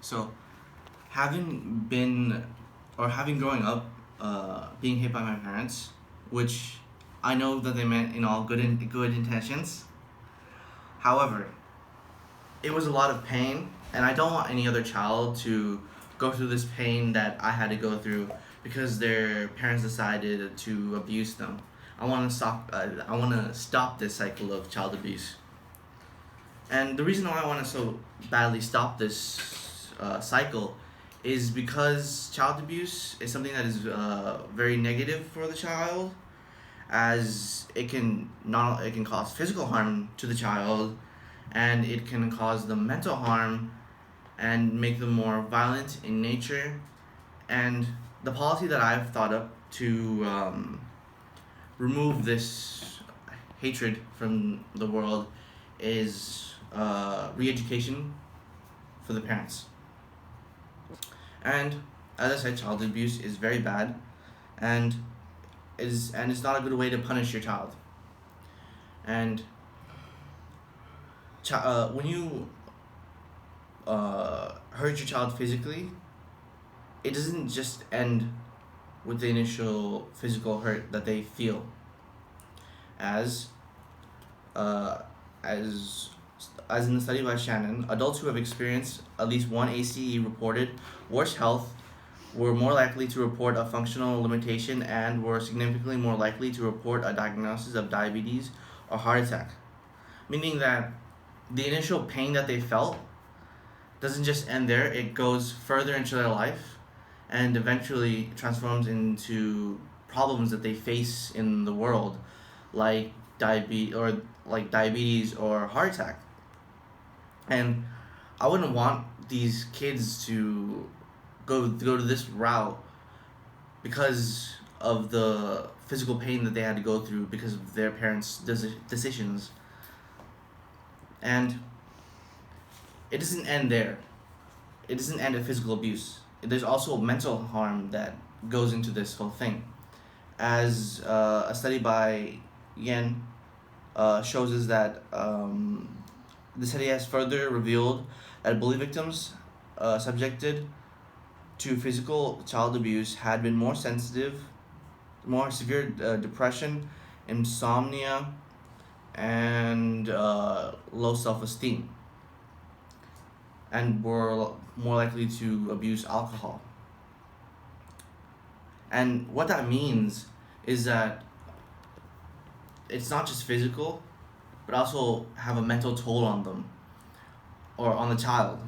So, having been or having growing up, being hit by my parents, which I know that they meant in all good intentions. However, it was a lot of pain, and I don't want any other child to go through this pain that I had to go through because their parents decided to abuse them. I want to stop. I want to stop this cycle of child abuse. And the reason why I want to so badly stop this cycle is because child abuse is something that is very negative for the child, as it can cause physical harm to the child, and it can cause them mental harm and make them more violent in nature. And the policy that I've thought up to remove this hatred from the world is re-education for the parents. And as I said, child abuse is very bad, and it's not a good way to punish your child. And when you hurt your child physically, it doesn't just end with the initial physical hurt that they feel. As uh, as as in the study by Shannon, adults who have experienced at least one ACE reported worse health were more likely to report a functional limitation and were significantly more likely to report a diagnosis of diabetes or heart attack. Meaning that the initial pain that they felt doesn't just end there, it goes further into their life and eventually transforms into problems that they face in the world, like diabetes or heart attack. And I wouldn't want these kids to go to this route because of the physical pain that they had to go through because of their parents' decisions. And it doesn't end there. It doesn't end at physical abuse. There's also mental harm that goes into this whole thing. As a study by Yen shows us that the study has further revealed that bully victims subjected to physical child abuse had been more sensitive, more severe depression, insomnia, and low self-esteem, and were more likely to abuse alcohol. And what that means is that it's not just physical, but also have a mental toll on them or on the child.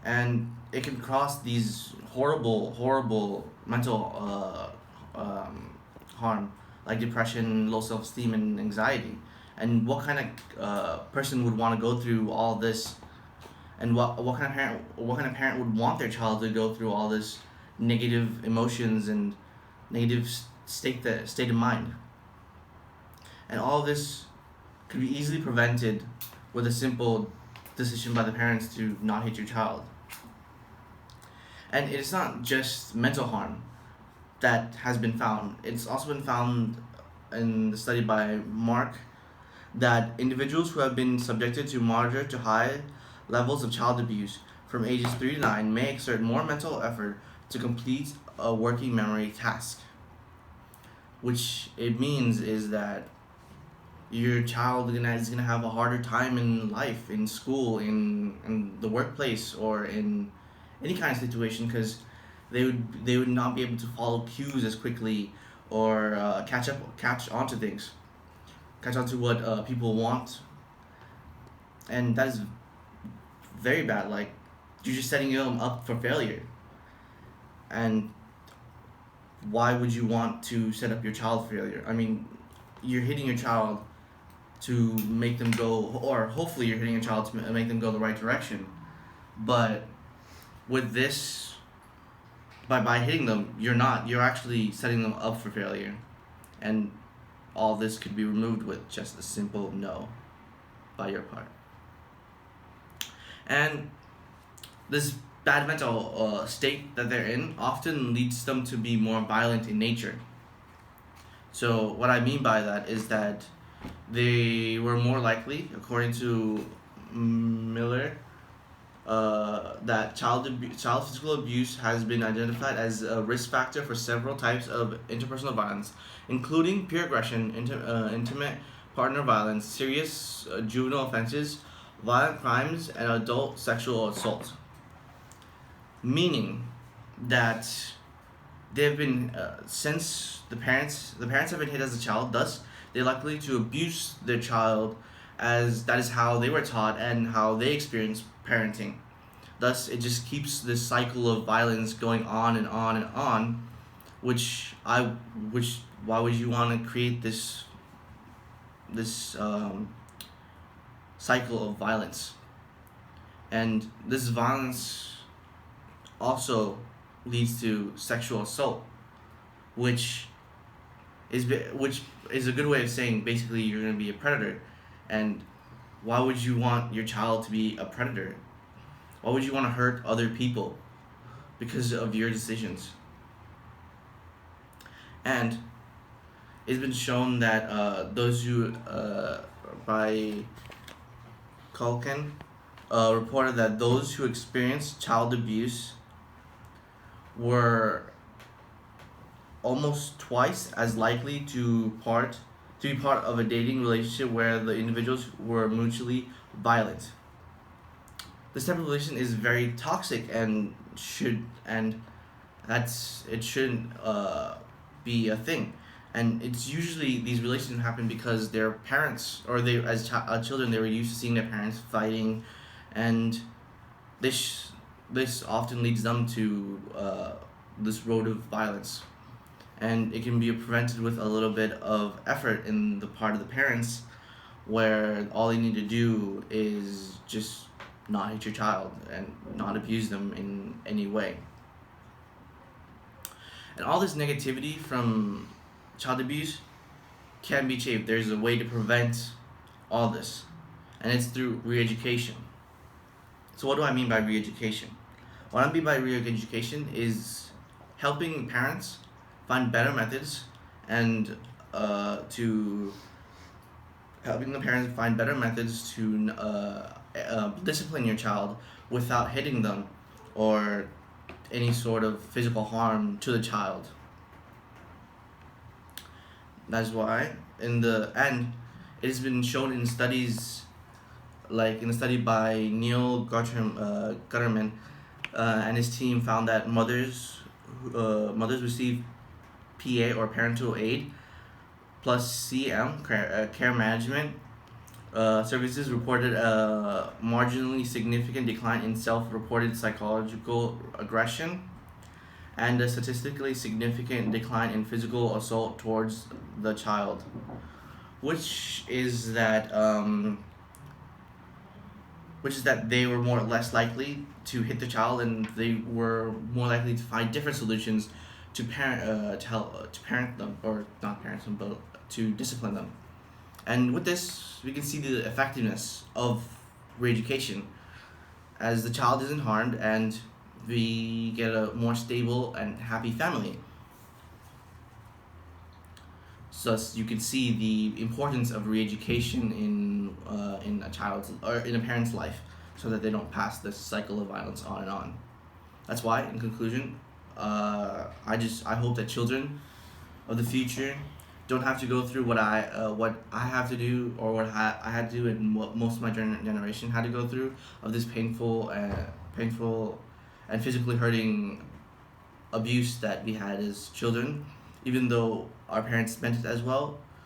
And it can cause these horrible mental harm, like depression, low self-esteem, and anxiety. And what kind of person would want to go through all this? And what kind of parent would want their child to go through all this negative emotions and negative state of mind? And all of this could be easily prevented with a simple decision by the parents to not hate your child. And it's not just mental harm that has been found. It's also been found in the study by Mark that individuals who have been subjected to moderate to high levels of child abuse from ages 3 to 9 may exert more mental effort to complete a working memory task. Which it means is that your child is gonna have a harder time in life, in school, in the workplace, or in any kind of situation, because they would not be able to follow cues as quickly, or catch on to things, catch on to what people want, and that is very bad. Like, you're just setting them up for failure. And why would you want to set up your child for failure? I mean, you're hitting your child to make them go, or hopefully you're hitting a child to make them go the right direction. But with this, by hitting them, you're actually setting them up for failure. And all this could be removed with just a simple no by your part. And this bad mental state that they're in often leads them to be more violent in nature. So what I mean by that is that they were more likely, according to Miller, that child physical abuse has been identified as a risk factor for several types of interpersonal violence, including peer aggression, intimate partner violence, serious juvenile offenses, violent crimes, and adult sexual assault. Meaning that they've been since the parents have been hit as a child, thus they're likely to abuse their child, as that is how they were taught and how they experience parenting. Thus it just keeps this cycle of violence going on and on and on, which why would you want to create this cycle of violence? And this violence also leads to sexual assault, which which is a good way of saying basically you're going to be a predator. And why would you want your child to be a predator? Why would you want to hurt other people because of your decisions? And it's been shown that those who by Culkin reported that those who experienced child abuse were almost twice as likely to be part of a dating relationship where the individuals were mutually violent. This type of relation is very toxic and it shouldn't be a thing. And it's usually these relations happen because their parents, or they as children, they were used to seeing their parents fighting, and this often leads them to this road of violence. And it can be prevented with a little bit of effort in the part of the parents, where all they need to do is just not hit your child and not abuse them in any way. And all this negativity from child abuse can be changed. There's a way to prevent all this, and it's through re-education. So what do I mean by re-education? What I mean by re-education is helping parents find better methods, and to helping the parents find better methods to discipline your child without hitting them or any sort of physical harm to the child. That's why, in the end, it has been shown in studies, like in a study by Neil Gutterman and his team, found that mothers receive PA or parental aid plus CM care management services reported a marginally significant decline in self-reported psychological aggression and a statistically significant decline in physical assault towards the child, which is that they were more or less likely to hit the child, and they were more likely to find different solutions to parent them, or not parent them, but to discipline them. And with this, we can see the effectiveness of re-education, as the child isn't harmed and we get a more stable and happy family. So you can see the importance of re-education in a child's, or in a parent's life, so that they don't pass this cycle of violence on and on. That's why, in conclusion, I hope that children of the future don't have to go through what I have to do, or what I had to do, and what most of my generation had to go through, of this painful and physically hurting abuse that we had as children. Even though our parents meant it as well,